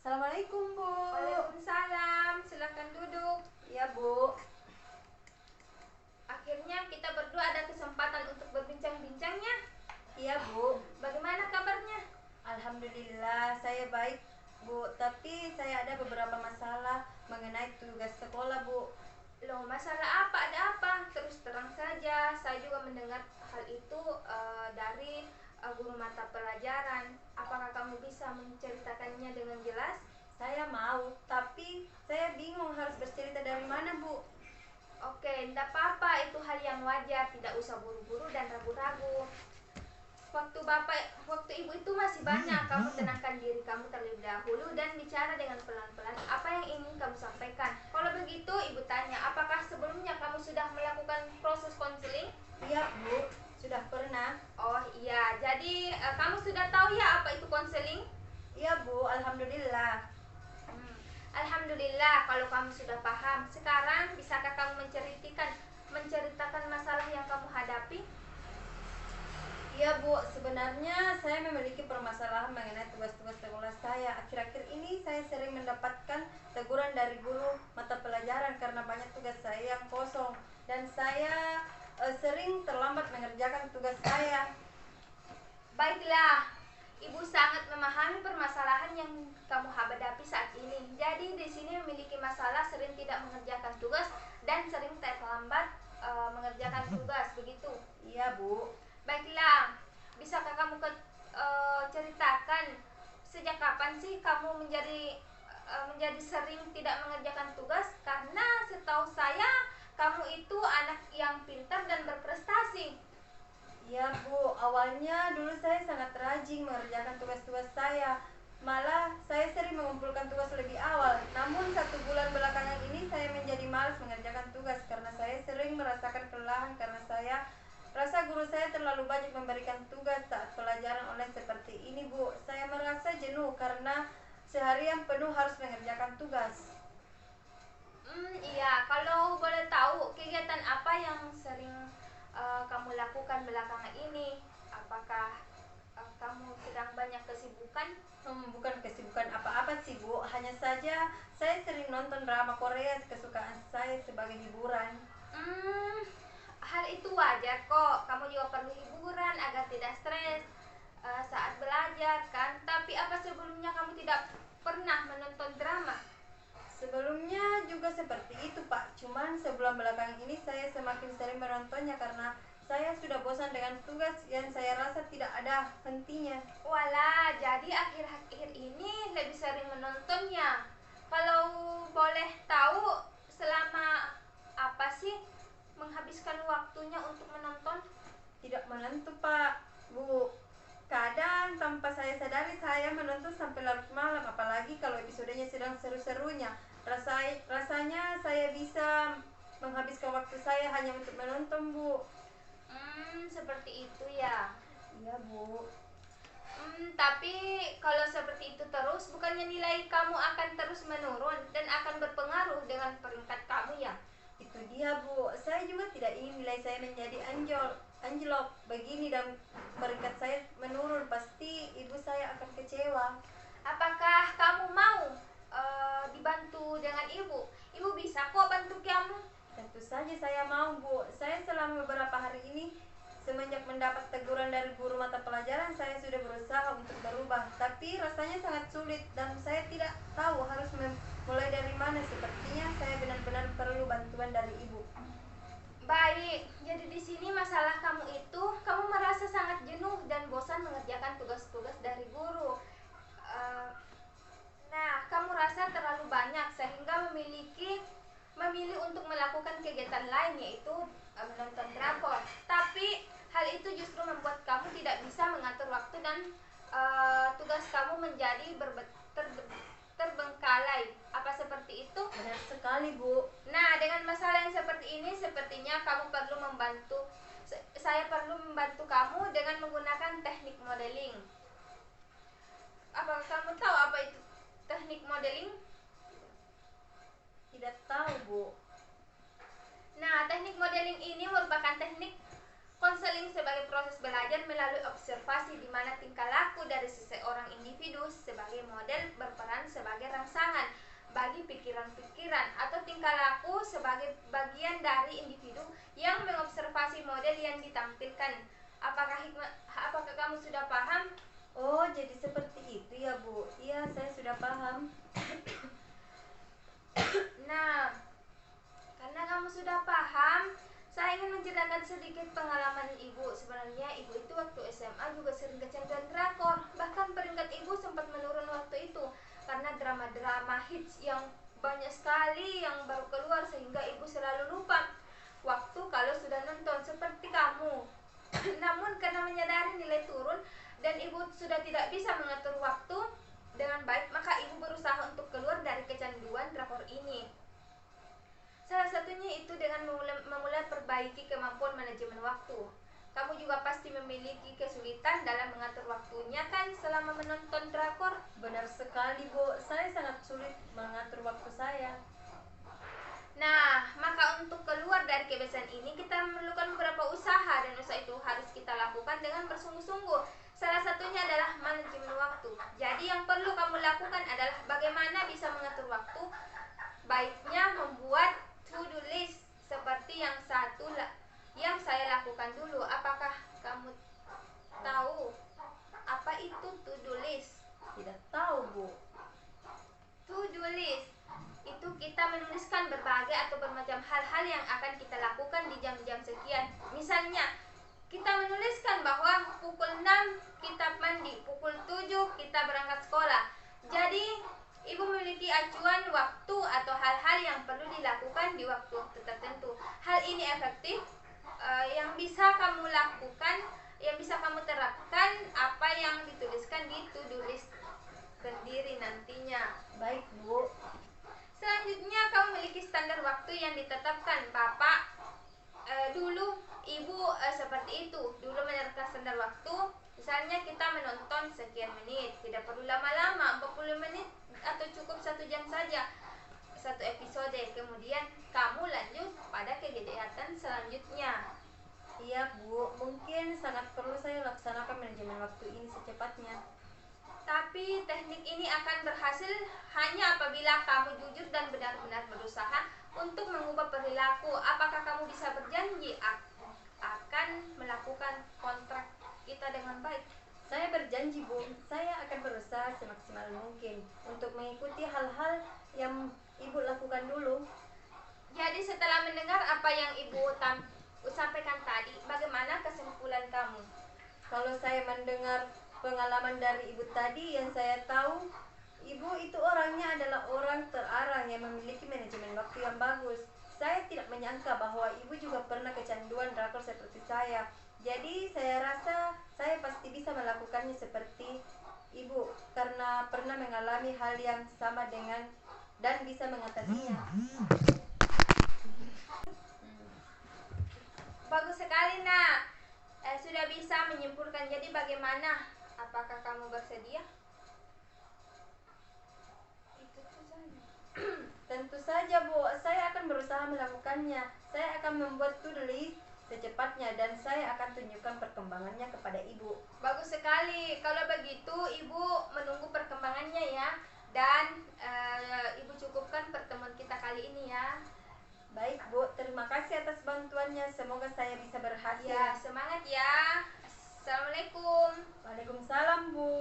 Assalamualaikum, Bu. Waalaikumsalam, silakan duduk. Ya, Bu. Akhirnya kita berdua ada kesempatan untuk berbincang-bincangnya. Iya, Bu. Bagaimana kabarnya? Alhamdulillah, saya baik, Bu. Tapi saya ada beberapa masalah mengenai tugas sekolah, Bu. Loh, masalah apa? Ada apa? Terus terang saja, saya juga mendengar hal itu dari guru mata pelajaran. Apakah kamu bisa menceritakannya dengan jelas? Saya mau, tapi saya bingung harus bercerita dari mana, Bu. Oke, tidak apa-apa, itu hal yang wajar, tidak usah buru-buru dan ragu-ragu. Waktu ibu itu masih banyak, kamu tenangkan diri kamu terlebih dahulu dan bicara dengan pelan-pelan apa yang ingin kamu sampaikan. Kalau begitu, ibu tanya, apakah sebelumnya kamu sudah melakukan proses konseling? Iya, Bu. Sudah pernah. Oh iya, jadi kamu sudah tahu ya apa itu konseling? Iya, Bu. Alhamdulillah. Alhamdulillah kalau kamu sudah paham. Sekarang bisakah kamu menceritakan masalah yang kamu hadapi? Iya, Bu, sebenarnya saya memiliki permasalahan mengenai tugas-tugas sekolah saya. Akhir-akhir ini saya sering mendapatkan teguran dari guru mata pelajaran karena banyak tugas saya yang kosong dan saya sering terlambat mengerjakan tugas saya. Baiklah, ibu sangat memahami permasalahan yang kamu hadapi saat ini. Jadi di sini memiliki masalah sering tidak mengerjakan tugas dan sering terlambat mengerjakan tugas, begitu? Iya, Bu. Baiklah, bisakah kamu ceritakan sejak kapan sih kamu menjadi sering tidak mengerjakan tugas? Karena setahu saya kamu itu anak yang pintar dan berprestasi. Iya, Bu, awalnya dulu saya sangat rajin mengerjakan tugas-tugas saya. Malah saya sering mengumpulkan tugas lebih awal. Namun 1 bulan belakangan ini saya menjadi malas mengerjakan tugas karena saya sering merasakan kelelahan karena saya rasa guru saya terlalu banyak memberikan tugas saat pelajaran online seperti ini, Bu. Saya merasa jenuh karena seharian penuh harus mengerjakan tugas. Iya, kalau boleh tahu kegiatan apa yang sering kamu lakukan belakangan ini? Apakah kamu sedang banyak kesibukan? Bukan kesibukan apa-apa sih, Bu. Hanya saja saya sering nonton drama Korea kesukaan saya sebagai hiburan. Hal itu wajar kok. Kamu juga perlu hiburan agar tidak stres saat belajar kan. Tapi apa sebelumnya kamu tidak pernah menonton drama? Sebelumnya juga seperti itu, Pak. Cuman sebulan belakangan ini saya semakin sering menontonnya karena saya sudah bosan dengan tugas yang saya rasa tidak ada hentinya. Walah, jadi akhir-akhir ini lebih sering menontonnya. Kalau boleh tahu, selama apa sih menghabiskan waktunya untuk menonton? Tidak menentu, Pak, Bu. Kadang tanpa saya sadari saya menonton sampai larut malam, apalagi kalau episodenya sedang seru-serunya. Rasanya saya bisa menghabiskan waktu saya hanya untuk menonton, Bu. Seperti itu ya. Iya, Bu. Tapi kalau seperti itu terus, bukannya nilai kamu akan terus menurun dan akan berpengaruh dengan peringkat kamu ya? Itu dia, Bu. Saya juga tidak ingin nilai saya menjadi anjlok begini dan peringkat saya menurun. Pasti ibu saya akan kecewa. Apakah kamu mau dibantu dengan ibu? Ibu bisa kok bantu kamu. Tentu saja saya mau, Bu. Saya selama beberapa hari ini semenjak mendapat teguran dari guru mata pelajaran, saya sudah berusaha untuk berubah. Tapi rasanya sangat sulit dan saya tidak tahu harus mulai dari mana. Sepertinya saya benar-benar perlu bantuan dari ibu. Baik, jadi di sini masalah kamu itu, kamu merasa sangat jenuh dan bosan mengerjakan tugas-tugas dari guru. Nah, kamu rasa terlalu banyak sehingga memilih untuk melakukan kegiatan lain, yaitu menonton drakor. Tapi hal itu justru membuat kamu tidak bisa mengatur waktu dan tugas kamu menjadi terbengkalai. Apa seperti itu? Benar sekali, Bu. Nah, dengan masalah yang seperti ini, sepertinya saya perlu membantu kamu dengan menggunakan teknik modeling. Apakah kamu tahu apa itu teknik modeling? Tidak tahu, Bu. Nah, teknik modeling ini merupakan teknik konseling sebagai proses belajar melalui observasi di mana tingkah laku dari seseorang individu sebagai model berperan sebagai pikiran-pikiran atau tingkah laku sebagai bagian dari individu yang mengobservasi model yang ditampilkan. Apakah kamu sudah paham? Oh, jadi seperti itu ya, Bu. Iya, saya sudah paham. Nah, karena kamu sudah paham, saya ingin menceritakan sedikit pengalaman ibu. Sebenarnya ibu itu waktu SMA juga sering kecanduan drakor. Bahkan peringkat ibu sempat menurun waktu itu karena drama-drama hits yang banyak sekali yang baru keluar sehingga ibu selalu lupa waktu kalau sudah nonton seperti kamu. Namun karena menyadari nilai turun dan ibu sudah tidak bisa mengatur waktu dengan baik, maka ibu berusaha untuk keluar dari kecanduan drakor ini. Salah satunya itu dengan memulai perbaiki kemampuan manajemen waktu. Kamu juga pasti memiliki kesulitan dalam mengatur waktunya kan selama menonton drakor? Benar sekali, Bu. Saya sangat sulit mengatur waktu saya. Nah, maka untuk keluar dari kebiasaan ini kita memerlukan beberapa usaha, dan usaha itu harus kita lakukan dengan bersungguh-sungguh. Salah satunya adalah manajemen waktu. Jadi yang perlu kamu lakukan adalah bagaimana bisa mengatur waktu. Baiknya membuat to-do list seperti yang yang saya lakukan dulu. Apakah kamu tahu apa itu to-do list? Tidak tahu, Bu. To-do list itu kita menuliskan berbagai atau bermacam hal-hal yang akan kita lakukan di jam-jam sekian. Misalnya, kita menuliskan bahwa pukul 6 kita mandi, pukul 7 kita berangkat sekolah. Jadi, ibu memiliki acuan waktu atau hal-hal yang perlu dilakukan di waktu tertentu. Hal ini efektif, yang bisa kamu lakukan, yang bisa kamu terapkan apa yang dituliskan di to-do list sendiri nantinya. Baik, Bu. Selanjutnya, kamu memiliki standar waktu yang ditetapkan. Bapak dulu, ibu seperti itu. Dulu menerapkan standar waktu. Misalnya kita menonton sekian menit, tidak perlu lama-lama, 40 menit atau cukup 1 jam saja satu episode. Kemudian kamu lanjut pada kegiatan selanjutnya. Iya, Bu. Mungkin sangat perlu saya laksanakan manajemen waktu ini secepatnya. Tapi teknik ini akan berhasil hanya apabila kamu jujur dan benar-benar berusaha untuk mengubah perilaku. Apakah kamu bisa berjanji akan melakukan kontrak kita dengan baik? Saya berjanji, Bu. Saya akan berusaha semaksimal mungkin untuk mengikuti hal-hal yang Ibu lakukan dulu. Jadi setelah mendengar apa yang ibu sampaikan tadi, bagaimana kesimpulan kamu? Kalau saya mendengar pengalaman dari Ibu tadi, yang saya tahu Ibu itu orangnya adalah orang terarah yang memiliki manajemen waktu yang bagus. Saya tidak menyangka bahwa Ibu juga pernah kecanduan drakor seperti saya. Jadi saya rasa saya pasti bisa melakukannya seperti Ibu karena pernah mengalami hal yang sama dengan dan bisa mengatasinya. Bagus sekali, nak. Sudah bisa menyimpulkan. Jadi bagaimana? Apakah kamu bersedia? Itu saja. Tentu saja, Bu. Saya akan berusaha melakukannya. Saya akan membuat to-do list secepatnya dan saya akan tunjukkan perkembangannya kepada Ibu. Bagus sekali. Kalau begitu, ibu menunggu perkembangannya ya. Dan ibu cukupkan pertemuan kita kali ini ya. Baik, Bu. Terima kasih atas bantuannya. Semoga saya bisa berhasil. Ya, semangat ya. Assalamualaikum. Waalaikumsalam, Bu.